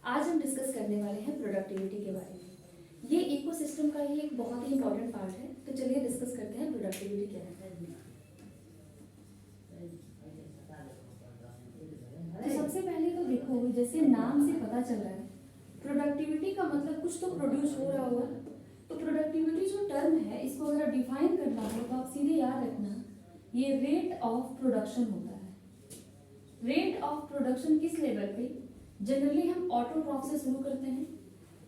आज हम डिस्कस करने वाले हैं प्रोडक्टिविटी के बारे में। ये इकोसिस्टम का ही एक बहुत ही इंपॉर्टेंट पार्ट है, तो चलिए डिस्कस करते हैं प्रोडक्टिविटी क्या है। तो सबसे पहले तो देखो, जैसे नाम से पता चल रहा है प्रोडक्टिविटी का मतलब कुछ तो प्रोड्यूस हो रहा होगा। तो प्रोडक्टिविटी जो टर्म है, इसको अगर डिफाइन करना हो तो आप सीधे याद रखना, ये रेट ऑफ प्रोडक्शन होता है। रेट ऑफ प्रोडक्शन किस लेवल पे? जनरली हम ऑटोट्रॉफ से शुरू करते हैं।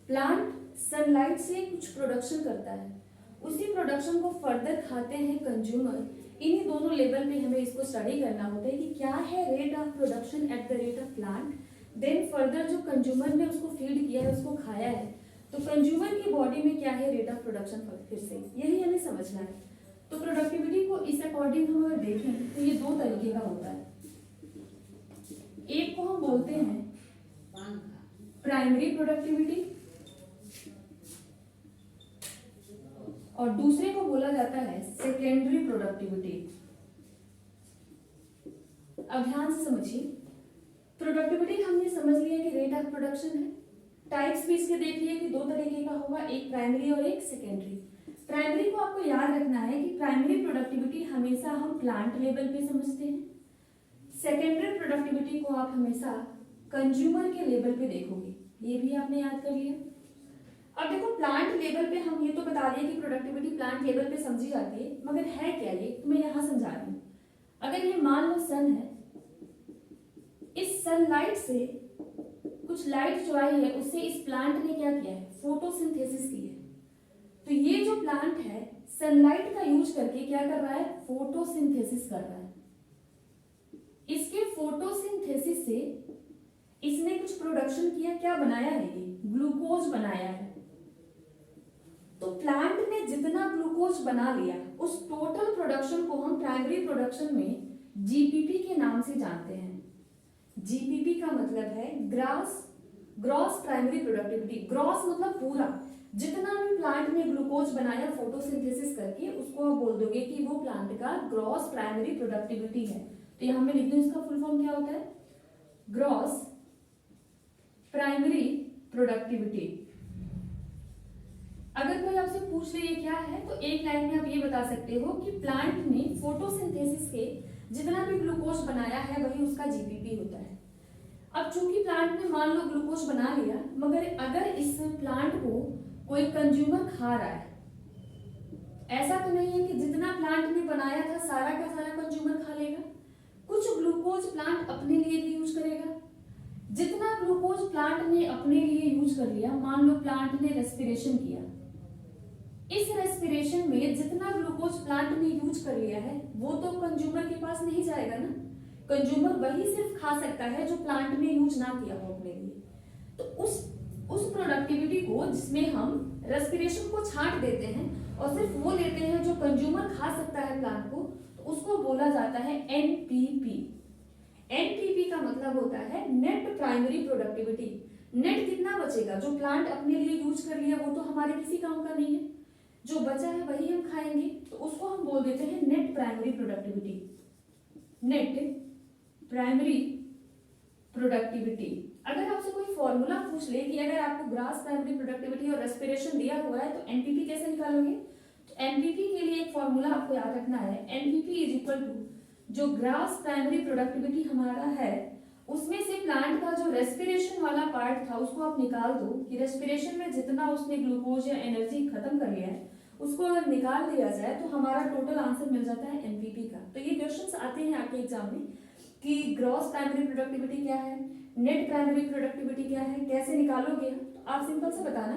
प्लांट सनलाइट से कुछ प्रोडक्शन करता है, उसी प्रोडक्शन को फर्दर खाते हैं कंज्यूमर। इन्हीं दोनों लेवल पे हमें इसको स्टडी करना होता है कि क्या है rate of production at the rate of plant. Then further जो कंज्यूमर ने उसको फीड किया है, उसको खाया है, तो कंज्यूमर की बॉडी में क्या है रेट ऑफ प्रोडक्शन, फिर से यही हमें समझना है। तो प्रोडक्टिविटी को इस अकॉर्डिंग हम अगर देखें तो ये दो तरीके का होता है। एक को हम बोलते हैं प्राइमरी प्रोडक्टिविटी और दूसरे को बोला जाता है सेकेंडरी प्रोडक्टिविटी। अब ध्यान से समझिए, प्रोडक्टिविटी हमने समझ लिया कि रेट ऑफ प्रोडक्शन है। टाइप्स भी इसके देख लिए कि दो तरीके का होगा, एक प्राइमरी और एक सेकेंडरी। प्राइमरी को आपको याद रखना है कि प्राइमरी प्रोडक्टिविटी हमेशा हम प्लांट लेवल पे समझते हैं। सेकेंडरी प्रोडक्टिविटी को आप हमेशा कंज्यूमर के लेवल पे देखोगे, ये भी आपने याद कर लिया। अब देखो, प्लांट लेवल पे हम ये तो बता दिए कि प्रोडक्टिविटी प्लांट लेवल पे समझी जाती है, मगर है क्या ये तो मैं यहां समझा रही हूँ। अगर ये मान लो सन है, इस सनलाइट से कुछ लाइट जो आई है उससे इस प्लांट ने क्या किया है, फोटोसिंथेसिस की है। तो ये जो प्लांट है सनलाइट का यूज करके क्या कर रहा है, फोटोसिंथेसिस कर रहा है। इसके फोटोसिंथेसिस से इसने कुछ प्रोडक्शन किया, क्या बनाया है, ये ग्लूकोज बनाया है। तो प्लांट ने जितना ग्लूकोज बना लिया, उस टोटल प्रोडक्शन को हम प्राइमरी प्रोडक्शन में जीपीपी के नाम से जानते हैं। जीपीपी का मतलब है ग्रॉस प्राइमरी प्रोडक्टिविटी। ग्रॉस मतलब पूरा, जितना भी प्लांट ने ग्लूकोज बनाया फोटोसिंथेसिस करके, उसको आप बोल दोगे कि वो प्लांट का ग्रॉस प्राइमरी प्रोडक्टिविटी है। तो यहां मैं लिख दूं, इसका फुल फॉर्म क्या होता है, ग्रॉस प्राइमरी प्रोडक्टिविटी। अगर कोई आपसे पूछ ले ये क्या है, तो एक लाइन में आप ये बता सकते हो कि प्लांट ने फोटोसिंथेसिस के जितना भी ग्लूकोज बनाया है वही उसका जीपीपी होता है। अब चूंकि प्लांट ने मान लो ग्लूकोज बना लिया, मगर अगर इस प्लांट को कोई कंज्यूमर खा रहा है, ऐसा तो नहीं है कि जितना प्लांट ने बनाया था सारा का सारा कंज्यूमर खा लेगा। कुछ ग्लूकोज प्लांट अपने लिए भी यूज करेगा। जितना ग्लूकोज प्लांट ने अपने लिए यूज कर लिया, मान लो प्लांट ने रेस्पिरेशन किया, इस रेस्पिरेशन में जितना ग्लूकोज प्लांट ने यूज कर लिया है वो तो कंज्यूमर के पास नहीं जाएगा ना। कंज्यूमर वही सिर्फ खा सकता है जो प्लांट ने यूज ना किया हो अपने लिए। तो उस प्रोडक्टिविटी को जिसमें हम रेस्पिरेशन को छांट देते हैं और सिर्फ वो लेते हैं जो कंज्यूमर खा सकता है प्लांट को, तो उसको बोला जाता है एनपीपी। एनपीपी का मतलब होता है नेट प्राइमरी प्रोडक्टिविटी। नेट कितना बचेगा, जो प्लांट अपने लिए यूज कर लिया वो तो हमारे किसी काम का नहीं है, जो बचा है वही हम खाएंगे, तो उसको हम बोल देते हैं net primary productivity. Net primary productivity. अगर आपसे कोई फॉर्मूला पूछ ले कि अगर आपको ग्रॉस प्राइमरी प्रोडक्टिविटी और रेस्पिरेशन दिया हुआ है तो एनपीपी कैसे निकालोगे, तो एनपीपी के लिए एक फॉर्मूला आपको याद रखना है, एनपीपी इज इक्वल टू जो ग्रॉस प्राइमरी प्रोडक्टिविटी हमारा है उसमें से प्लांट का जो रेस्पिरेशन वाला पार्ट था उसको आप निकाल दो, कि रेस्पिरेशन में जितना उसने ग्लूकोज या एनर्जी खत्म कर लिया है उसको अगर निकाल दिया जाए तो हमारा टोटल आंसर मिल जाता है एनपीपी का। तो ये क्वेश्चंस आते हैं आपके एग्जाम में कि ग्रॉस प्राइमरी प्रोडक्टिविटी क्या है, नेट प्राइमरी प्रोडक्टिविटी क्या है, कैसे निकालोगे। तो आप सिंपल से बताना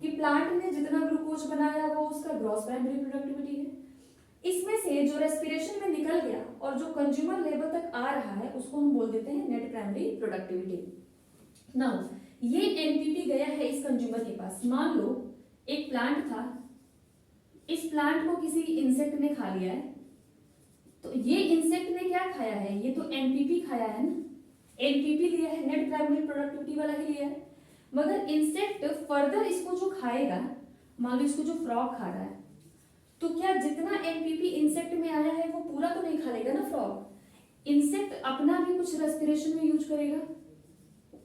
कि प्लांट ने जितना ग्लूकोज बनाया वो उसका ग्रॉस प्राइमरी प्रोडक्टिविटी है। इसमें से जो रेस्पिरेशन में निकल गया और जो कंज्यूमर लेवल तक आ रहा है उसको हम बोल देते हैं नेट प्राइमरी प्रोडक्टिविटी। नाउ ये एनपीपी गया है इस कंज्यूमर के पास। मान लो एक प्लांट था, इस प्लांट को किसी इंसेक्ट ने खा लिया है, तो ये इंसेक्ट ने क्या खाया है, ये तो एनपीपी खाया है ना, एनपीपी लिया है, नेट प्राइमरी प्रोडक्टिविटी वाला ही लिया है। मगर इंसेक्ट फर्दर इसको जो खाएगा, मान लो इसको जो फ्रॉग खा रहा है, तो क्या जितना एनपीपी इंसेक्ट में आया है वो पूरा तो नहीं खा लेगा ना फ्रॉग। इंसेक्ट अपना भी कुछ रेस्पिरेशन में यूज करेगा,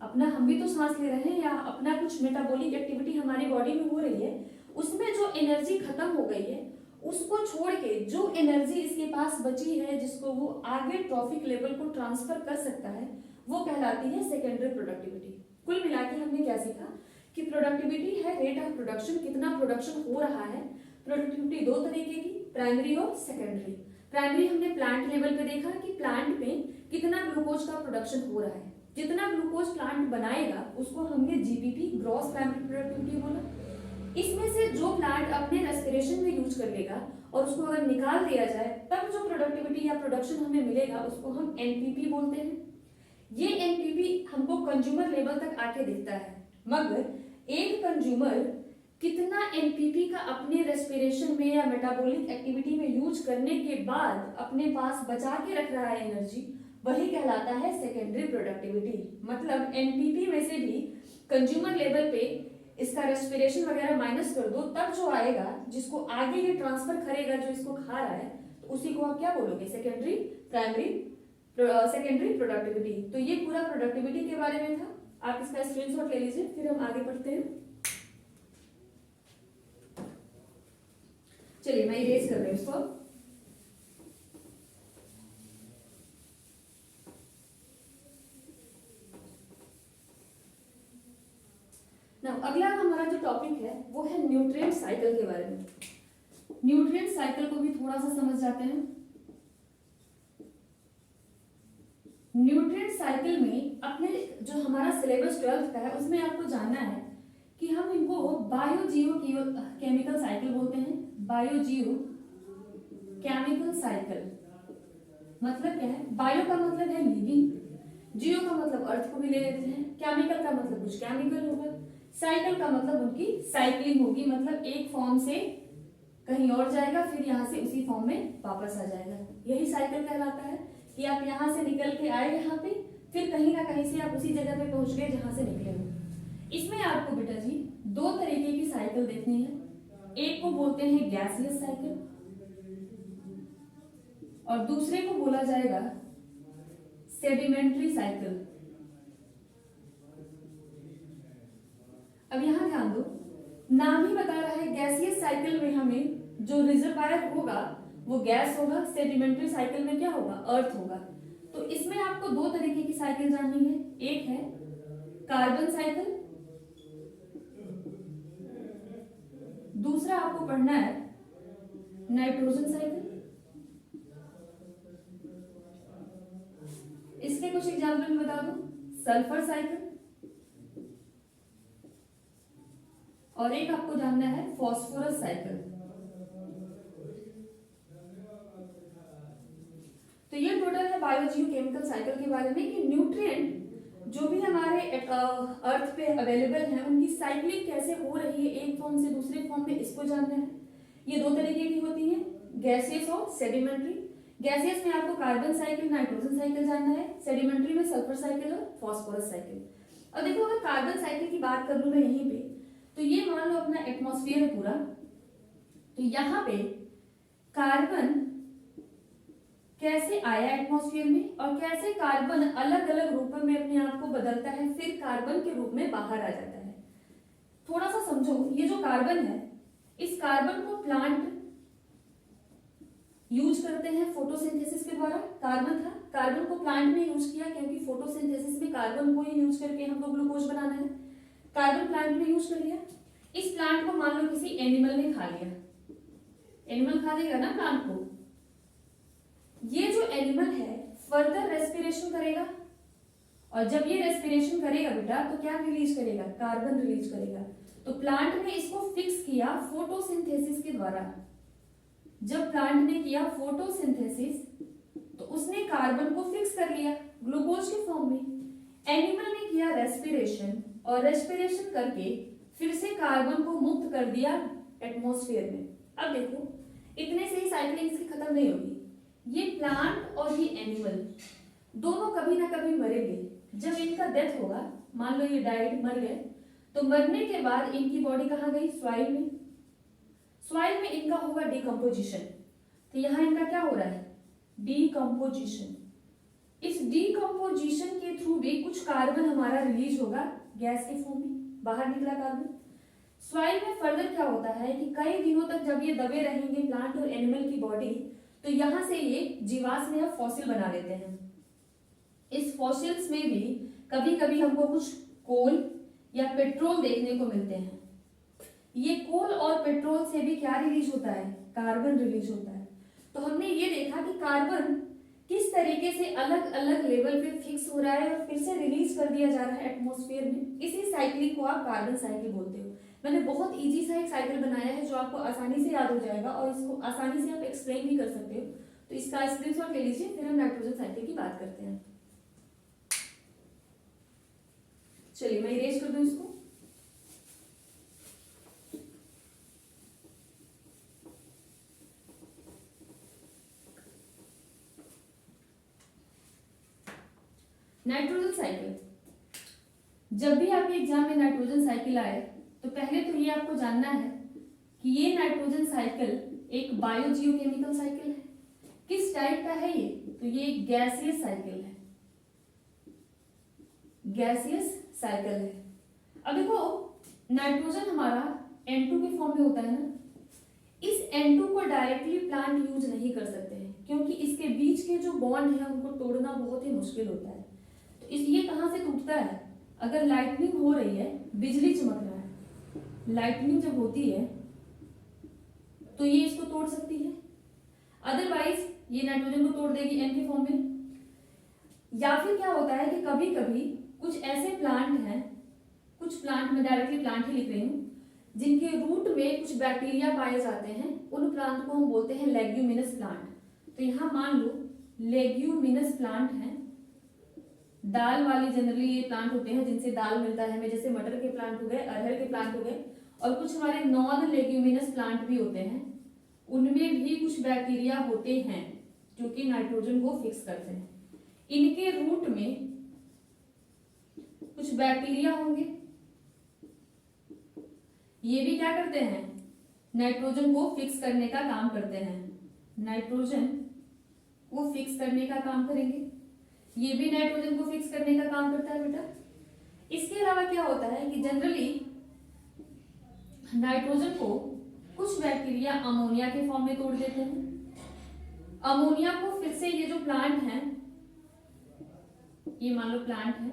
अपना हम भी तो सांस ले रहे हैं या अपना कुछ मेटाबॉलिक एक्टिविटी हमारी बॉडी में हो रही है, उसमें जो एनर्जी खत्म हो गई है उसको छोड़ के जो एनर्जी इसके पास बची है जिसको वो आगे ट्रॉफिक लेवल को ट्रांसफर कर सकता है, वो कहलाती है सेकेंडरी प्रोडक्टिविटी। कुल मिला के हमने क्या सीखा कि प्रोडक्टिविटी है रेट ऑफ प्रोडक्शन, कितना प्रोडक्शन हो रहा है। प्रोडक्टिविटी दो तरीके की, प्राइमरी और सेकेंडरी। प्राइमरी हमने प्लांट लेवल पे देखा कि प्लांट में कितना ग्लूकोज का प्रोडक्शन हो रहा है, जितना ग्लूकोज प्लांट बनाएगा उसको हमने जीपीपी ग्रॉस प्राइमरी प्रोडक्टिविटी बोला। इसमें से जो प्लांट अपने रेस्पिरेशन में यूज कर लेगा और उसको अगर निकाल दिया जाए तब जो प्रोडक्टिविटी या प्रोडक्शन हमें मिलेगा उसको हम एनपीपी बोलते हैं। ये एनपीपी हमको कंज्यूमर लेवल तक आके दिखता है, मगर एक कंज्यूमर कितना एनपीपी का अपने रेस्पिरेशन में या मेटाबॉलिक एक्टिविटी में यूज करने के बाद अपने पास बचा के रख रहा है एनर्जी, वही कहलाता है सेकेंडरी प्रोडक्टिविटी। मतलब एनपीपी में से भी कंज्यूमर लेवल पे इसका रेस्पिरेशन वगैरह माइनस कर दो, तब जो आएगा जिसको आगे ये ट्रांसफर करेगा जो इसको खा रहा है, तो उसी को आप क्या बोलोगे, सेकेंडरी प्राइमरी सेकेंडरी प्रोडक्टिविटी। तो ये पूरा प्रोडक्टिविटी के बारे में था, आप इसका स्क्रीनशॉट ले लीजिए, फिर हम आगे बढ़ते हैं। चलिए मैं इरेज कर रही हूँ इसको। अगला हमारा जो टॉपिक है वो है न्यूट्रिएंट साइकिल के बारे में। न्यूट्रिएंट साइकिल को भी थोड़ा सा समझ जाते हैं। न्यूट्रिएंट साइकिल में अपने जो हमारा सिलेबस 12th का है उसमें आपको जानना है कि हम इनको बायो जियो केमिकल साइकिल बोलते हैं। बायो जियो केमिकल साइकिल मतलब क्या है? बायो का मतलब है लिविंग, जियो का मतलब अर्थ को भी ले लेते हैं, केमिकल का मतलब कुछ केमिकल होगा, साइकिल का मतलब उनकी साइक्लिंग होगी, मतलब एक फॉर्म से कहीं और जाएगा फिर यहाँ से उसी फॉर्म में वापस आ जाएगा। यही साइकिल कहलाता है कि आप यहाँ से निकल के आए यहाँ पे, फिर कहीं ना कहीं से आप उसी जगह पे पहुंच गए जहां से निकले हो। इसमें आपको बेटा जी दो तरीके की साइकिल देखनी है। एक को बोलते हैं गैसियस साइकिल और दूसरे को बोला जाएगा सेडिमेंट्री साइकिल। अब यहां ध्यान दो, नाम ही बता रहा है गैसियस साइकिल में हमें जो रिजर्वायर होगा वो गैस होगा, सेडिमेंट्री साइकिल में क्या होगा, अर्थ होगा। तो इसमें आपको दो तरीके की साइकिल जाननी है, एक है कार्बन साइकिल, दूसरा आपको पढ़ना है नाइट्रोजन साइकिल। इसके कुछ एग्जाम्पल बता दो, सल्फर साइकिल और एक आपको जानना है फॉस्फोरस साइकिल। तो ये टोटल है बायोजियो केमिकल साइकिल के बारे में कि न्यूट्रिएंट जो भी हमारे अर्थ पे अवेलेबल हैं उनकी साइक्लिंग कैसे हो रही है एक फॉर्म से दूसरे फॉर्म में, इसको जानना है। ये दो तरीके की होती है, गैसियस और सेडिमेंट्री। गैसियस में आपको कार्बन साइकिल नाइट्रोजन साइकिल जानना है, सेडिमेंट्री में सल्फर साइकिल और फॉस्फोरस साइकिल। और देखो अगर कार्बन साइकिल की बात कर लूं मैं यहीं पे, तो ये मान लो अपना एटमॉस्फेयर है पूरा, तो यहाँ पे कार्बन कैसे आया एटमॉस्फेयर में और कैसे कार्बन अलग अलग रूपों में अपने आप को बदलता है, फिर कार्बन के रूप में बाहर आ जाता है। थोड़ा सा समझो, ये जो कार्बन है इस कार्बन को प्लांट यूज करते हैं फोटोसिंथेसिस के द्वारा। कार्बन था, कार्बन को प्लांट ने यूज किया क्योंकि फोटोसिंथेसिस में कार्बन को ही यूज करके हमको ग्लूकोज बनाना है। कार्बन प्लांट ने यूज कर लिया। इस प्लांट को मान लो किसी एनिमल ने खा लिया, एनिमल खा देगा ना प्लांट को, ये जो एनिमल है फर्दर रेस्पिरेशन करेगा और जब ये रेस्पिरेशन करेगा बेटा तो क्या रिलीज करेगा, कार्बन रिलीज करेगा। तो प्लांट ने इसको फिक्स किया फोटोसिंथेसिस के द्वारा। जब प्लांट ने किया फोटोसिंथेसिस तो उसने कार्बन को फिक्स कर लिया ग्लूकोज के फॉर्म में। एनिमल ने किया रेस्पिरेशन और रेस्पिरेशन करके फिर से कार्बन को मुक्त कर दिया एटमॉस्फेयर में। अब देखो इतने से ही साइक्लिंग इसकी खत्म नहीं होगी। ये प्लांट और ये एनिमल दोनों कभी ना कभी मरेंगे। जब इनका डेथ होगा, मान लो ये डाइड, मर गए, तो मरने के बाद इनकी बॉडी कहाँ गई, सॉइल में। सॉइल में इनका होगा डिकम्पोजिशन। तो यहाँ इनका क्या हो रहा है, डिकम्पोजिशन। इस डीकम्पोजिशन के थ्रू भी कुछ कार्बन हमारा रिलीज होगा गैस के फॉर्म में, बाहर निकला कार्बन। सॉइल में फर्दर क्या होता है कि कई दिनों तक जब ये दबे रहेंगे प्लांट और एनिमल की बॉडी, तो यहां से ये जीवाश्म या फॉसिल बना लेते हैं। इस फॉसिल्स में भी कभी कभी हमको कुछ कोल या पेट्रोल देखने को मिलते हैं। ये कोल और पेट्रोल से भी क्या रिलीज होता है, कार्बन रिलीज होता है। तो हमने ये देखा कि कार्बन किस तरीके से अलग अलग लेवल पे फिक्स हो रहा है और फिर से रिलीज कर दिया जा रहा है एटमॉस्फेयर में। इसी साइकिल को आप कार्बन साइकिल बोलते हो। मैंने बहुत इजी सा एक साइकिल बनाया है जो आपको आसानी से याद हो जाएगा और इसको आसानी से आप एक्सप्लेन भी कर सकते हो। तो इसका स्क्रीनशॉट ले लीजिए, फिर हम नाइट्रोजन साइकिल की बात करते हैं। चलिए मैं इरेज कर दूं इसको। नाइट्रोजन साइकिल, जब भी आपके एग्जाम में नाइट्रोजन साइकिल आए तो पहले तो ये आपको जानना है कि ये नाइट्रोजन साइकिल एक बायोजियोकेमिकल साइकिल है। किस टाइप का है ये, तो ये एक गैसियस साइकिल है, गैसियस साइकिल है। अब देखो नाइट्रोजन हमारा N2 के फॉर्म में होता है ना, इस N2 को डायरेक्टली प्लांट यूज नहीं कर सकते हैं क्योंकि इसके बीच के जो बॉन्ड है उनको तोड़ना बहुत ही मुश्किल होता है। तो ये कहां से टूटता है, अगर लाइटनिंग हो रही है, बिजली चमक रहा है, लाइटनिंग जब होती है तो ये इसको तोड़ सकती है, अदरवाइज ये नाइट्रोजन को तोड़ देगी N के फॉर्म में। या फिर क्या होता है कि कभी कभी कुछ ऐसे प्लांट हैं, कुछ प्लांट में डायरेक्टली प्लांट ही लिख रही हूं, जिनके रूट में कुछ बैक्टीरिया पाए जाते हैं, उन प्लांट को हम बोलते हैं लेग्यूमिनस प्लांट। तो यहां मान लो लेग्यूमिनस प्लांट है, दाल वाली जनरली ये प्लांट होते हैं जिनसे दाल मिलता है हमें, जैसे मटर के प्लांट हो गए, अरहर के प्लांट हो गए, और कुछ हमारे नॉन लेग्यूमिनस प्लांट भी होते हैं, उनमें भी कुछ बैक्टीरिया होते हैं जो कि नाइट्रोजन को फिक्स करते हैं। इनके रूट में कुछ बैक्टीरिया होंगे, ये भी क्या करते हैं, नाइट्रोजन को फिक्स करने का काम करते हैं, नाइट्रोजन को फिक्स करने का काम करेंगे। ये भी नाइट्रोजन को फिक्स करने का काम करता है बेटा। इसके अलावा क्या होता है कि जनरली नाइट्रोजन को कुछ बैक्टीरिया अमोनिया के फॉर्म में तोड़ देते हैं। अमोनिया को फिर से ये जो प्लांट है, ये मान लो प्लांट है,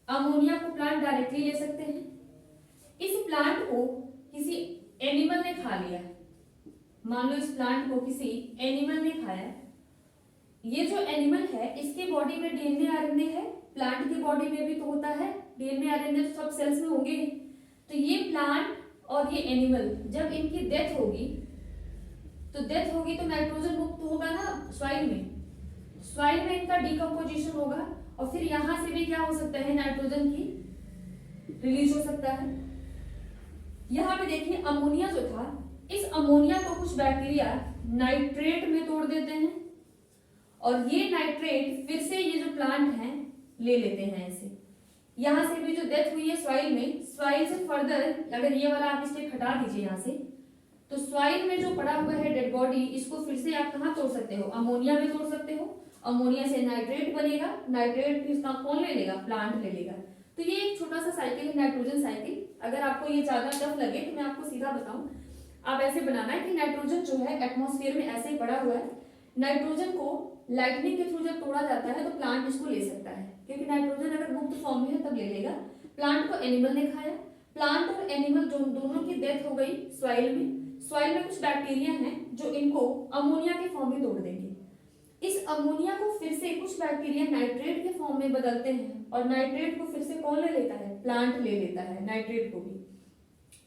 अमोनिया को प्लांट डायरेक्टली ले सकते हैं। इस प्लांट को किसी एनिमल ने खा लिया, मान लो इस प्लांट को किसी एनिमल ने खाया, ये जो एनिमल है इसके बॉडी में डीएनए आरएनए है, प्लांट की बॉडी में भी तो होता है डीएनए आरएनए, तो सब सेल्स में होंगे। तो ये प्लांट और ये एनिमल जब इनकी डेथ होगी तो नाइट्रोजन मुक्त होगा ना सॉइल में इनका डिकम्पोजिशन होगा और फिर यहां से भी क्या हो सकता है, नाइट्रोजन की रिलीज हो सकता है। यहां पे देखिए अमोनिया जो था, इस अमोनिया को कुछ बैक्टीरिया नाइट्रेट में तोड़ देते हैं और ये नाइट्रेट फिर से ये जो प्लांट है ले लेते हैं ऐसे। यहां से भी जो डेथ हुई है सॉइल में, सॉइल से फर्दर अगर ये वाला आप स्टेप हटा दीजिए यहां से, तो सॉइल में जो पड़ा हुआ है डेड बॉडी, इसको फिर से आप कहां तोड़ सकते हो, अमोनिया में तोड़ सकते हो। अमोनिया से नाइट्रेट बनेगा, नाइट्रेट फिर कौन ले लेगा, प्लांट ले लेगा। तो ये एक छोटा सा साइकिल है नाइट्रोजन साइकिल। अगर आपको ये ज्यादा टफ लगे तो मैं आपको सीधा बताऊं, आप ऐसे बनाना है कि नाइट्रोजन जो है एटमॉस्फेयर में ऐसे ही पड़ा हुआ है, नाइट्रोजन को लाइटनिंग के थ्रू जब तोड़ा जाता है तो प्लांट इसको ले सकता है, क्योंकि नाइट्रोजन अगर मुक्त फॉर्म में है तब ले लेगा। प्लांट को एनिमल ने खाया, प्लांट और एनिमल जो दोनों की डेथ हो गई सॉइल में कुछ बैक्टीरिया हैं जो इनको अमोनिया के फॉर्म में तोड़ देंगे। इस अमोनिया को फिर से कुछ बैक्टीरिया नाइट्रेट के फॉर्म में बदलते हैं और नाइट्रेट को फिर से कौन ले लेता है, प्लांट ले लेता है नाइट्रेट को भी।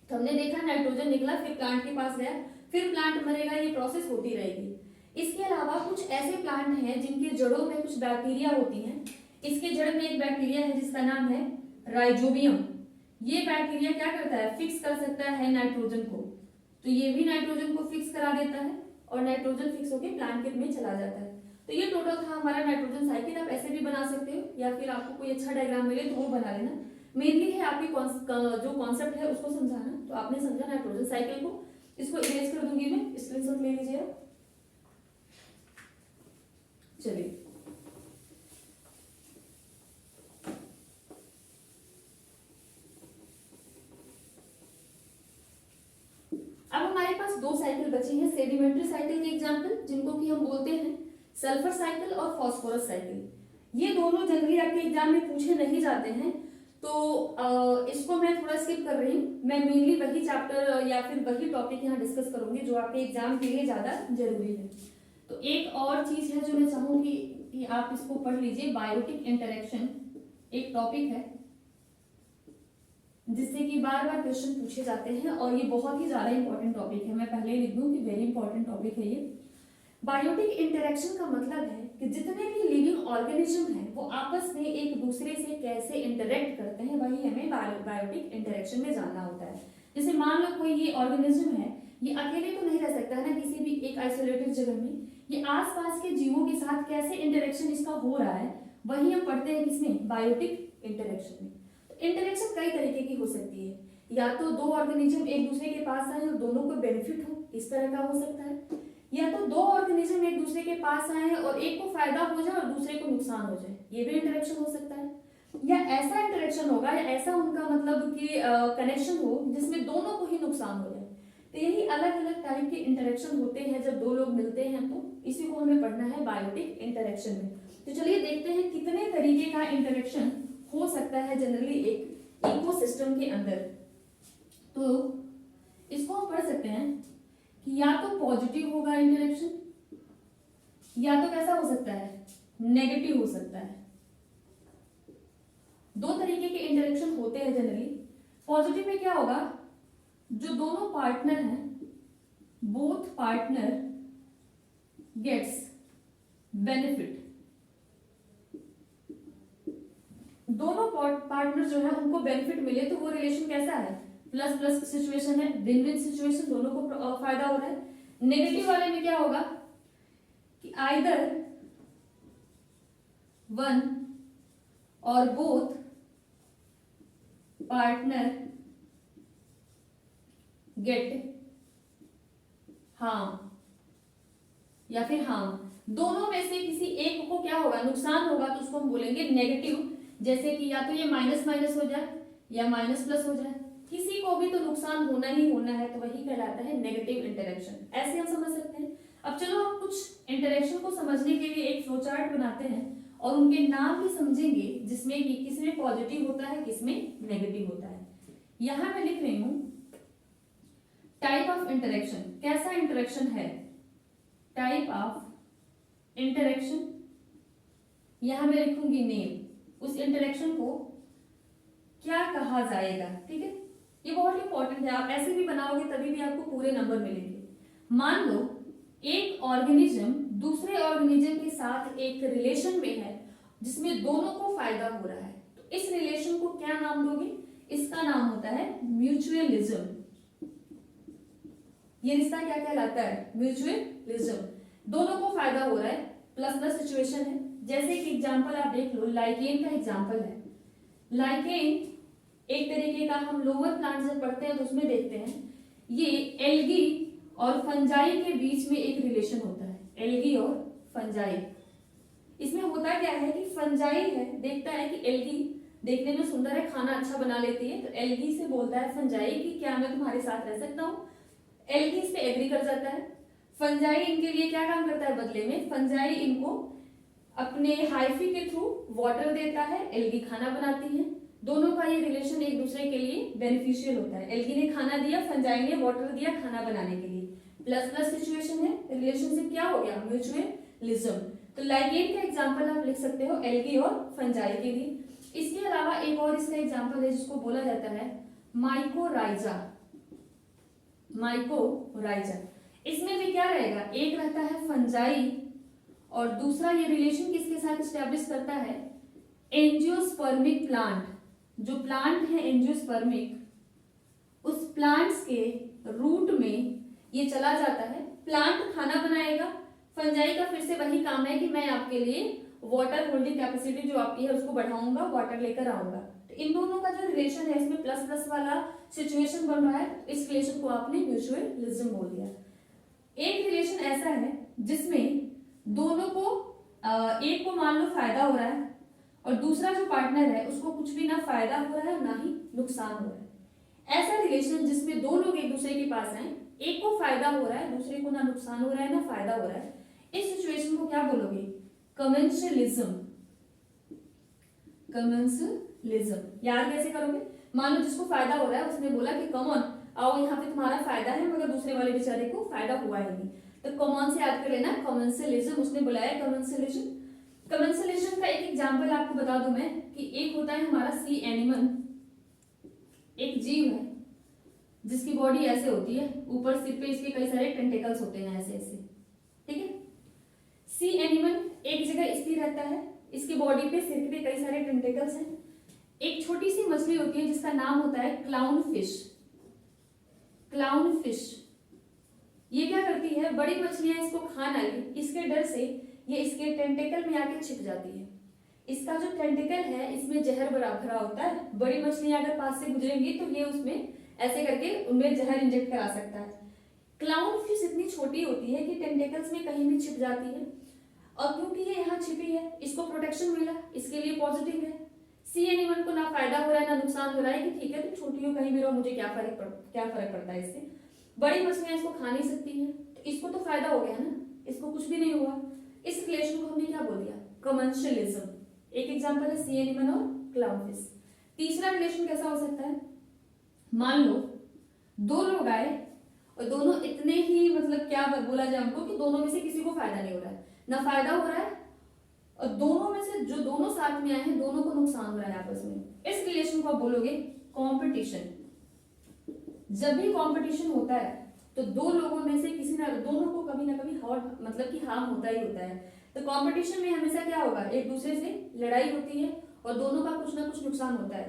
तो हमने देखा नाइट्रोजन निकला, फिर प्लांट के पास गया, फिर प्लांट मरेगा, ये प्रोसेस होती रहेगी। इसके अलावा कुछ ऐसे प्लांट हैं जिनके जड़ों में कुछ बैक्टीरिया होती हैं। इसके जड़ में एक बैक्टीरिया है जिसका नाम है राइजोबियम। ये बैक्टीरिया क्या करता है, फिक्स कर सकता है नाइट्रोजन को, तो ये भी नाइट्रोजन को फिक्स करा देता है और नाइट्रोजन फिक्स होकर प्लांट के में चला जाता है। तो ये टोटल था हमारा नाइट्रोजन साइकिल। आप ऐसे भी बना सकते हो या फिर आपको कोई अच्छा डायग्राम मिले तो वो बना लेना। मेनली है आपकी जो कॉन्सेप्ट है उसको समझाना। तो आपने समझा नाइट्रोजन साइकिल को, इसको इरेज कर दूंगी मैं, स्क्रीनशॉट ले लीजिए आप। चलिए अब हमारे पास दो साइकिल बचे हैं सेडिमेंट्री साइकिल के एग्जाम्पल, जिनको कि हम बोलते हैं सल्फर साइकिल और फास्फोरस साइकिल। ये दोनों जनरली आपके एग्जाम में पूछे नहीं जाते हैं, तो इसको मैं थोड़ा स्किप कर रही हूँ। मैं मेनली वही चैप्टर या फिर वही टॉपिक यहाँ डिस्कस करूंगी जो आपके एग्जाम के लिए ज्यादा जरूरी है। तो एक और चीज है जो मैं चाहूंगी कि आप इसको पढ़ लीजिए, बायोटिक इंटरेक्शन एक टॉपिक है जिससे कि बार बार क्वेश्चन पूछे जाते हैं और ये बहुत ही ज्यादा इंपॉर्टेंट टॉपिक है। मैं पहले लिख दूं कि वेरी इंपॉर्टेंट टॉपिक है ये। बायोटिक इंटरेक्शन का मतलब है कि जितने भी लिविंग ऑर्गेनिज्म हैं वो आपस में एक दूसरे से कैसे इंटरेक्ट करते हैं, वही हमें बायोटिक इंटरेक्शन में जानना होता है। जैसे मान लो कोई ये ऑर्गेनिज्म है, ये अकेले तो नहीं रह सकता है ना किसी भी एक आइसोलेटेड जगह में, ये आसपास के जीवों के साथ कैसे इंटरेक्शन इसका हो रहा है, वही हम पढ़ते हैं किसमें, बायोटिक इंटरेक्शन में। इंटरेक्शन कई तरीके की हो सकती है, या तो दो ऑर्गेनिज्म एक दूसरे के पास आए और दोनों को बेनिफिट हो, इस तरह का हो सकता है, या तो दो ऑर्गेनिज्म एक दूसरे के पास आए हैं और एक को फायदा हो जाए और दूसरे को नुकसान हो जाए, ये भी इंटरेक्शन हो सकता है। या ऐसा इंटरेक्शन होगा या ऐसा उनका मतलब कि कनेक्शन हो जिसमें दोनों को ही नुकसान हो जाए। तो यही अलग अलग टाइप के इंटरेक्शन होते हैं जब दो लोग मिलते हैं, तो इसी को हमें पढ़ना है बायोटिक इंटरेक्शन में। तो चलिए देखते हैं कितने तरीके का इंटरेक्शन हो सकता है जनरली एक इकोसिस्टम के अंदर। तो इसको हम पढ़ सकते हैं कि या तो पॉजिटिव होगा इंटरेक्शन, या तो कैसा हो सकता है, नेगेटिव हो सकता है। दो तरीके के इंटरेक्शन होते हैं जनरली। पॉजिटिव में क्या होगा, जो दोनों पार्टनर हैं, बोथ पार्टनर गेट्स बेनिफिट, दोनों पार्टनर जो है उनको बेनिफिट मिले, तो वो रिलेशन कैसा है, प्लस प्लस सिचुएशन है, विन विन सिचुएशन, दोनों को फायदा हो रहा है। नेगेटिव वाले में क्या होगा कि आइदर वन और बोथ पार्टनर गेट हार्म, या फिर हार्म, दोनों में से किसी एक को क्या होगा, नुकसान होगा, तो उसको हम बोलेंगे नेगेटिव। जैसे कि या तो ये माइनस माइनस हो जाए या माइनस प्लस हो जाए, किसी को भी तो नुकसान होना ही होना है, तो वही कहलाता है नेगेटिव इंटरेक्शन। ऐसे हम समझ सकते हैं। अब चलो हम कुछ इंटरेक्शन को समझने के लिए एक फ्लो चार्ट बनाते हैं और उनके नाम भी समझेंगे, जिसमें कि किसमें पॉजिटिव होता है किसमें नेगेटिव होता है। यहां मैं लिख रही हूं टाइप ऑफ इंटरेक्शन, कैसा इंटरेक्शन है, टाइप ऑफ इंटरेक्शन। यहां मैं लिखूंगी नेम, उस इंटरेक्शन को क्या कहा जाएगा, ठीक है। ये बहुत इंपॉर्टेंट है, आप ऐसे भी बनाओगे तभी भी आपको पूरे नंबर मिलेंगे। मान लो एक ऑर्गेनिज्म दूसरे ऑर्गेनिज्म के साथ एक रिलेशन में है जिसमें दोनों को फायदा हो रहा है, तो इस रिलेशन को क्या नाम दोगे, इसका नाम होता है म्यूचुअलिज्म। ये रिश्ता क्या कहलाता है, म्यूचुअलिज्म। दोनों को फायदा हो रहा है, प्लस प्लस सिचुएशन है। जैसे कि एग्जांपल आप देख लो, लाइकेन का एग्जांपल है। लाइकेन एक तरीके का, हम लोअर प्लांट जब पढ़ते हैं तो उसमें देखते हैं ये एल्गी और फंजाई के बीच में एक रिलेशन होता है, एल्गी और फंजाई। इसमें होता क्या है कि फंजाई है, देखता है कि एल्गी देखने में सुंदर है, खाना अच्छा बना लेती है, तो एल्गी से बोलता है फंजाई कि क्या मैं तुम्हारे साथ रह सकता हूँ। एल्गी इस पे एग्री कर जाता है। फंजाई इनके लिए क्या काम करता है बदले में, फंजाई इनको अपने हाइफी के थ्रू वाटर देता है, एल्गी खाना बनाती है। दोनों का ये रिलेशन एक दूसरे के लिए बेनिफिशियल होता है। एल्गी ने खाना दिया, फंजाई ने वाटर दिया खाना बनाने के लिए, प्लस प्लस सिचुएशन है, रिलेशनशिप क्या हो गया, म्यूचुअलिज्म। तो लाइकेन का एग्जांपल आप लिख सकते हो एल्गी और फंजाई के लिए। इसके अलावा एक और इसका एग्जांपल है जिसको बोला जाता है माइकोराइजा। माइकोराइजा, इसमें भी क्या रहेगा, एक रहता है फंजाई और दूसरा ये रिलेशन किसके साथ स्टैब्लिश करता है, एंजियोस्पर्मिक प्लांट। जो प्लांट है एंजियोस्पर्मिक, उस प्लांट्स के रूट में ये चला जाता है, प्लांट खाना बनाएगा, फंजाई का फिर से वही काम है कि मैं आपके लिए वाटर होल्डिंग कैपेसिटी जो आपकी है उसको बढ़ाऊंगा, वाटर लेकर आऊंगा। तो इन दोनों का जो रिलेशन है इसमें प्लस प्लस वाला सिचुएशन बन रहा है, इस रिलेशन को आपने म्यूचुअलिज्म बोल दिया। एक रिलेशन ऐसा है जिसमें दोनों को एक को मान लो फायदा हो रहा है और दूसरा जो पार्टनर है उसको कुछ भी ना फायदा हो रहा है ना ही नुकसान हो रहा है। ऐसा रिलेशन जिसमें दो लोग एक दूसरे के पास आए, एक को फायदा हो रहा है, दूसरे को ना नुकसान हो रहा है ना फायदा हो रहा है, इस सिचुएशन को क्या बोलोगे? कमेंसलिज्म। कमेंसलिज्म याद कैसे करोगे? मान लो जिसको फायदा हो रहा है उसने बोला कि कम ऑन आओ यहाँ पे तुम्हारा फायदा है, मगर दूसरे वाले बेचारे को फायदा हुआ ही नहीं, तो कॉमन से याद कर लेना कमेंसलिज्म, उसने बुलाया कमेंसलिज्म। कमेंसलिज्म का एक एग्जांपल आपको बता दूं मैं कि एक होता है हमारा सी एनिमल, एक जीव है जिसकी बॉडी ऐसे होती है, ऊपर सिर पे इसके कई सारे टेंटिकल्स होते हैं ऐसे ऐसे, ठीक है। सी एनिमल एक जगह स्थिर रहता है, इसके बॉडी पे सिर पे कई सारे टेंटिकल्स हैं। एक छोटी सी मछली होती है जिसका नाम होता है क्लाउन फिश। क्लाउन फिश ये क्या करती है, बड़ी मछलियां इसको खा ना ले, इसके डर से ये इसके टेंटिकल में आके छिप जाती है। इसका जो टेंटिकल है इसमें जहर भरा होता है, बड़ी मछलियां अगर पास से गुजरेंगी तो ये उसमें ऐसे करके उनमें जहर इंजेक्ट करा सकता है। क्लाउन फिश इतनी छोटी होती है कि टेंटिकल्स में कहीं भी छिप जाती है, और क्योंकि ये यहाँ छिपी है इसको प्रोटेक्शन मिला, इसके लिए पॉजिटिव है। सी एनिमल को ना फायदा हो रहा है ना नुकसान हो रहा है कि ठीक है तुम छोटी हो कहीं भी रहो, मुझे क्या फर्क पड़ता है इससे। बड़ी मछलियां इसको खा नहीं सकती हैं, तो इसको तो फायदा हो गया ना, इसको कुछ भी नहीं हुआ। इस रिलेशन को हमने क्या बोल दिया? कमेंसलिज्म। एक एग्जांपल है सी एनिमल और क्लाउन फिश। तीसरा रिलेशन कैसा हो सकता है? मान लो दो लोग आए और दोनों इतने ही मतलब क्या बोला जाए उनको कि दोनों में से किसी को फायदा नहीं हो रहा है, ना फायदा हो रहा है, और दोनों में से जो दोनों साथ में आए हैं दोनों को नुकसान हो रहा है आपस में। इस रिलेशन को आप बोलोगे कंपटीशन। जब भी कंपटीशन होता है तो दो लोगों में से किसी ना दोनों को कभी ना कभी मतलब कि हार्म होता ही होता है। तो कंपटीशन में हमेशा क्या होगा, एक दूसरे से लड़ाई होती है और दोनों का कुछ ना कुछ नुकसान होता है।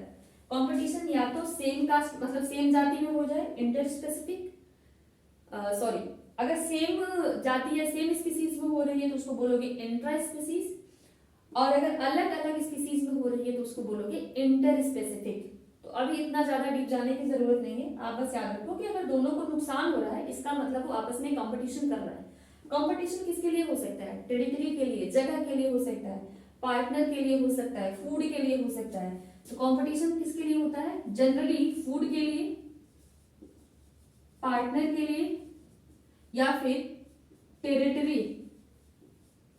कंपटीशन या तो सेम कास्ट मतलब सेम जाति में हो जाए, इंटर स्पेसिफिक, सॉरी अगर सेम जाति या सेम स्पीसीज में हो रही है तो उसको बोलोगे इंट्रा स्पीसीज, और अगर अलग अलग स्पीसीज में हो रही है तो उसको बोलोगे इंटर स्पेसिफिक। तो अभी इतना ज्यादा डीप जाने की जरूरत नहीं है, आप बस याद रखो कि अगर दोनों को नुकसान हो रहा है इसका मतलब वो आपस में कंपटीशन कर रहा है। कंपटीशन किसके लिए हो सकता है? टेरिटरी के लिए, जगह के लिए हो सकता है, पार्टनर के लिए हो सकता है, फूड के लिए हो सकता है। तो कंपटीशन किसके लिए होता है? जनरली फूड के लिए, पार्टनर के लिए, या फिर टेरिटरी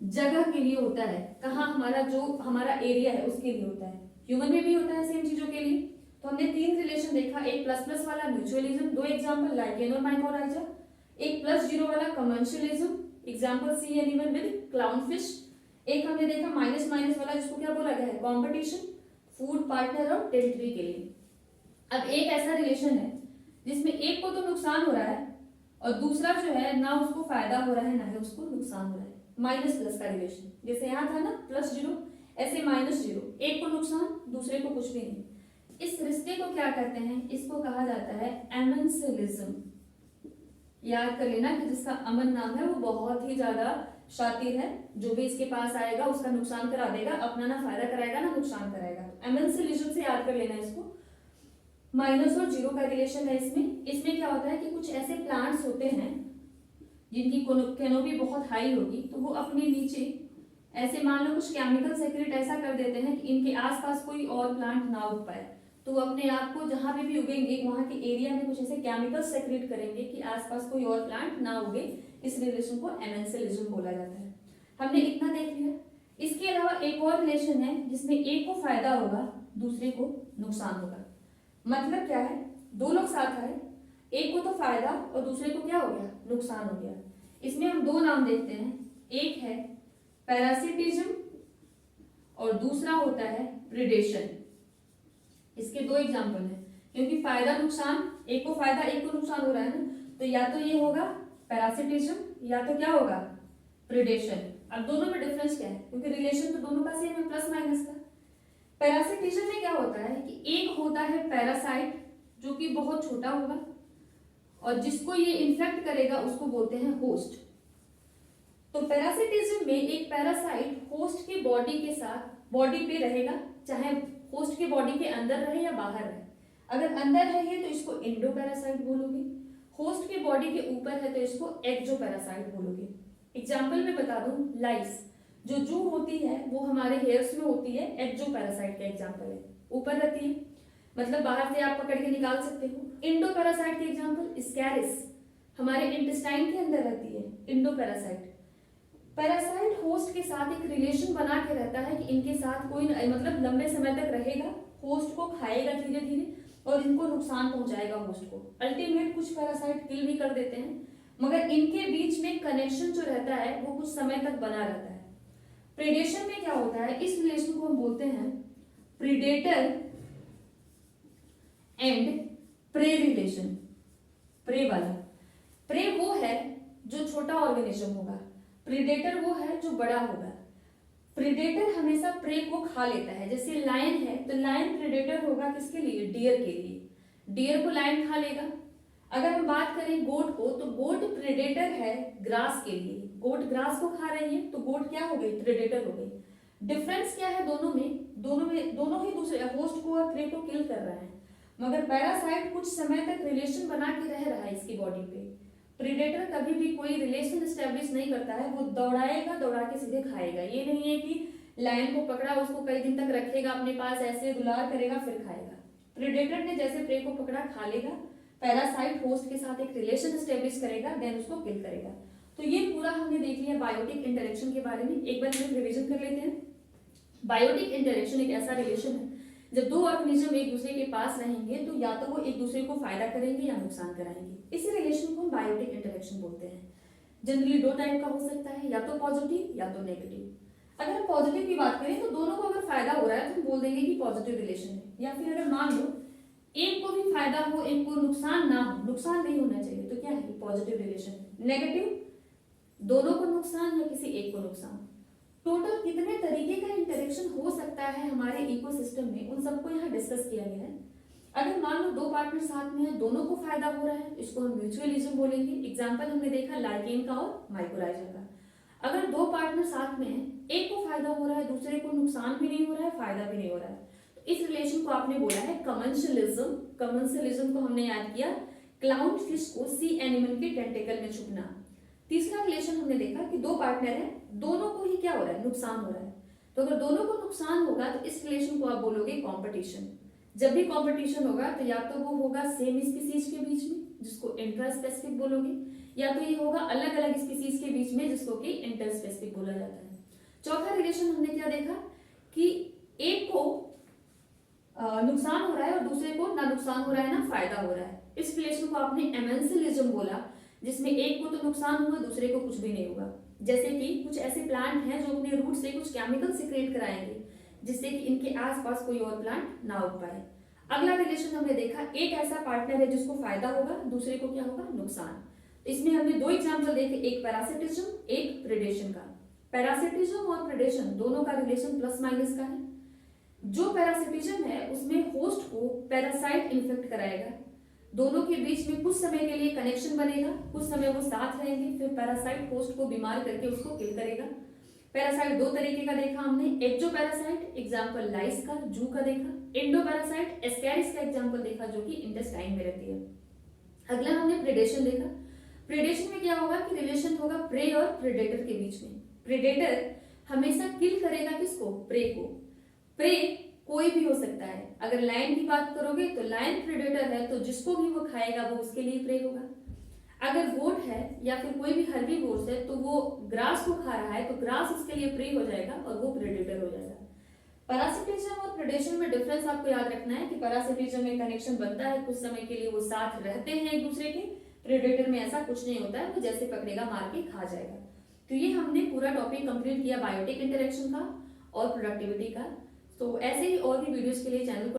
जगह के लिए होता है। कहाँ हमारा जो हमारा एरिया है उसके लिए होता है। ह्यूमन में भी होता है सेम चीजों के लिए। तो हमने तीन रिलेशन देखा, एक प्लस प्लस वाला म्यूचुअलिज्म, दो एग्जांपल लाइकेन और माइकोराइजा, एक प्लस जीरो वाला commensalism, example sea animal with clown fish, एक हमने देखा माइनस माइनस वाला जिसको क्या बोला गया है? कंपटीशन, फूड, पार्टनर और टेरिटरी के लिए। अब एक ऐसा रिलेशन है जिसमें एक को तो नुकसान हो रहा है और दूसरा जो है ना उसको फायदा हो रहा है ना ही उसको नुकसान हो रहा है। माइनस प्लस का रिलेशन, जैसे यहाँ था ना प्लस जीरो, ऐसे माइनस जीरो, एक को नुकसान दूसरे को कुछ भी नहीं। इस रिश्ते को क्या कहते हैं? इसको कहा जाता है एमेंसलिज्म। याद कर लेना कि जिसका अमन नाम है वो बहुत ही ज्यादा शातिर है, जो भी इसके पास आएगा उसका नुकसान करा देगा, अपना ना फायदा कराएगा ना नुकसान कराएगा। एमेंसलिज्म से याद कर लेना इसको। माइनस और जीरो का रिलेशन है इसमें। इसमें क्या होता है कि कुछ ऐसे प्लांट्स होते हैं जिनकी कैनोपी बहुत हाई होगी, तो वो अपने नीचे ऐसे मान लो कुछ केमिकल सेक्रेट ऐसा कर देते हैं कि इनके आसपास कोई और प्लांट ना उग पाए, तो वो अपने आप को जहां भी उगेंगे वहां के एरिया में कुछ ऐसे केमिकल सेक्रेट करेंगे कि आसपास कोई और प्लांट ना उगे। इस रिलेशन को एमेंसलिज्म बोला जाता है। हमने इतना देख लिया। इसके अलावा एक और रिलेशन है जिसमें एक को फायदा होगा दूसरे को नुकसान होगा। मतलब क्या है? दो लोग साथ आए, एक को तो फायदा और दूसरे को क्या हो गया? नुकसान हो गया। इसमें हम दो नाम देखते हैं, एक है पैरासिटिज्म और दूसरा होता है प्रीडेशन। इसके दो एग्जांपल हैं, क्योंकि फायदा नुकसान, एक को फायदा एक को नुकसान हो रहा है ना, तो या तो ये होगा पैरासिटिज्म या तो क्या होगा? प्रीडेशन। अब दोनों में डिफरेंस क्या है? क्योंकि रिलेशन तो दोनों का सेम है, प्लस माइनस का। पैरासिटिज्म में क्या होता है कि एक होता है पैरासाइट जो कि बहुत छोटा होगा और जिसको ये इन्फेक्ट करेगा उसको बोलते हैं होस्ट। तो पैरासिटिज्म में एक पैरासाइट होस्ट के बॉडी के साथ बॉडी पे रहेगा, चाहे होस्ट के बॉडी के अंदर रहे या बाहर रहे। अगर अंदर है तो इसको एंडोपैरासाइट बोलोगे, होस्ट के बॉडी के ऊपर है तो इसको एक्सोपैरासाइट बोलोगे। एग्जाम्पल में बता दूं, लाइस जो जू होती है वो हमारे हेयर्स में होती है, एक्सोपैरासाइट का एग्जाम्पल है, ऊपर रहती है, मतलब बाहर से आप पकड़ के निकाल सकते हो। इंडोपैरासाइट के एग्जाम्पल स्कैरिस हमारे इंटेस्टाइन के अंदर रहती है इंडोपैरासाइट। पैरासाइट होस्ट के साथ एक रिलेशन बना के रहता है कि इनके साथ कोई मतलब लंबे समय तक रहेगा, होस्ट को खाएगा धीरे धीरे और इनको नुकसान पहुंचाएगा होस्ट को। अल्टीमेट कुछ पैरासाइट किल भी कर देते हैं, मगर इनके बीच में कनेक्शन जो रहता है वो कुछ समय तक बना रहता है। प्रेडेशन में क्या होता है, इस रिलेशन को हम बोलते हैं predator and prey relation. Prey वाला, प्रे वो है जो छोटा ऑर्गेनिज्म होगा, प्रीडेटर वो है जो बड़ा होगा। प्रीडेटर हमेशा प्रे को खा लेता है, जैसे लायन है तो लायन प्रीडेटर होगा किसके लिए, डियर के लिए, डियर को लायन खा लेगा। अगर हम बात करें गोट को, तो गोट प्रेडेटर है ग्रास के लिए, गोट ग्रास को खा रही है तो गोट क्या हो गई, प्रेडेटर हो गई। डिफरेंस क्या है दोनों में, दोनों ही दूसरे होस्ट को और प्रे को किल कर रहा है, मगर पैरासाइट कुछ समय तक रिलेशन बना के रह रहा है इसकी बॉडी पे। प्रीडेटर कभी भी कोई रिलेशन एस्टेब्लिश नहीं करता है, वो दौड़ाएगा, दौड़ा के सीधे खाएगा। ये नहीं है कि लायन को पकड़ा उसको कई दिन तक रखेगा अपने पास, ऐसे दुलार करेगा फिर खाएगा। प्रीडेटर ने जैसे प्रे को पकड़ा खा लेगा, पैरासाइट होस्ट के साथ एक रिलेशन एस्टेब्लिश करेगा, देन उसको किल करेगा। तो ये पूरा हमने देख लिया बायोटिक इंटरेक्शन के बारे में। एक बार हम रिविजन कर लेते हैं। बायोटिक इंटरेक्शन एक ऐसा रिलेशन है जब दो ऑर्गेनिज्म एक दूसरे के पास रहेंगे तो या तो वो एक दूसरे को फायदा करेंगे या नुकसान कराएंगे। इसी रिलेशन को हम बायोटिक इंटरेक्शन बोलते हैं। जनरली दो टाइप का हो सकता है, या तो पॉजिटिव या तो नेगेटिव। अगर हम पॉजिटिव की बात करें तो दोनों को अगर फायदा हो रहा है तो हम बोल देंगे कि पॉजिटिव रिलेशन है। या फिर अगर मान लो एक को भी फायदा हो एक को नुकसान ना हो, नुकसान नहीं होना चाहिए, तो क्या है, पॉजिटिव रिलेशन है। नेगेटिव, दोनों को नुकसान या किसी एक को नुकसान। टोटल कितने तरीके का इंटरेक्शन हो सकता है हमारे इकोसिस्टम में, उन सबको यहाँ डिस्कस किया गया है। अगर मान लो दो पार्टनर साथ में है, दोनों को फायदा हो रहा है, इसको हम म्यूचुअलिज्म बोलेंगे। एग्जांपल हमने देखा लाइकेन का और माइकोराइजा का। अगर दो पार्टनर साथ में है, एक को फायदा हो रहा है, दूसरे को नुकसान भी नहीं हो रहा है, फायदा भी नहीं हो रहा है, तो इस रिलेशन को आपने बोला है कमेंशलिज्म। कमेंशलिज्म को हमने याद किया क्लाउन फिश को सी एनिमल के टेंटिकल में छुपना। तीसरा रिलेशन हमने देखा कि दो पार्टनर है, दोनों को ही क्या हो रहा है, नुकसान हो रहा है। तो अगर दोनों को नुकसान होगा तो इस रिलेशन को आप बोलोगे कंपटीशन। जब भी कंपटीशन होगा तो या तो वो होगा सेम स्पीसीज के बीच में जिसको इंट्रास्पेसिफिक बोलोगे, या तो ये होगा अलग अलग स्पीसीज के बीच में जिसको कि इंटरस्पेसिफिक बोला जाता है। चौथा रिलेशन हमने क्या देखा कि एक को नुकसान हो रहा है और दूसरे को ना नुकसान हो रहा है ना फायदा हो रहा है। इस रिलेशन को आपने एमेंसिलिज्म बोला, जिसमें एक को तो नुकसान हुआ दूसरे को कुछ भी नहीं होगा। जैसे कि कुछ ऐसे प्लांट हैं जो अपने रूट से कुछ केमिकल सिक्रेट कराएंगे जिससे कि इनके आसपास कोई और प्लांट ना उग पाए। अगला रिलेशन हमने देखा एक ऐसा पार्टनर है जिसको फायदा होगा, दूसरे को क्या होगा, नुकसान। इसमें हमने दो एग्जाम्पल देखे, एक पैरासिटिज्म एक प्रेडेशन का। पैरासिटिज्म और प्रेडेशन दोनों का रिलेशन प्लस माइनस का है। जो पैरासिटिज्म है उसमें होस्ट को पैरासाइट इन्फेक्ट कराएगा, दोनों के बीच में कुछ समय के लिए कनेक्शन बनेगा, कुछ समय वो साथ रहेंगे, फिर पैरासाइट होस्ट को बीमार करके उसको किल करेगा। पैरासाइट दो तरीके का देखा हमने, एक्टो पैरासाइट एग्जांपल लाइस का, जू का देखा। इंडो पैरासाइट एस्कैरिस का एग्जांपल देखा जो कि इंटेस्टाइन में रहती है। अगला हमने प्रेडेशन देखा। प्रेडेशन में क्या होगा कि रिलेशन होगा प्रे और प्रेडेटर के बीच में। प्रेडेटर हमेशा किल करेगा किसको, प्रे को। प्रे कोई भी हो सकता है, अगर लायन की बात करोगे तो लायन प्रेडेटर है तो जिसको भी वो खाएगा वो उसके लिए प्रे होगा। अगर गोट है या फिर कोई भी हर्बीवोर्स है तो वो ग्रास को खा रहा है तो ग्रास उसके लिए प्रे हो जाएगा और वो प्रेडेटर हो जाएगा। पैरासिटिज्म और प्रेडेशन में डिफरेंस आपको याद रखना है कि पैरासिटिज्म में कनेक्शन बनता है, कुछ समय के लिए वो साथ रहते हैं एक दूसरे के। प्रेडेटर में ऐसा कुछ नहीं होता है, वो जैसे पकड़ेगा मार के खा जाएगा। तो ये हमने पूरा टॉपिक कंप्लीट किया बायोटिक इंटरेक्शन का और प्रोडक्टिविटी का। तो ऐसे ही और भी वीडियोस के लिए चैनल को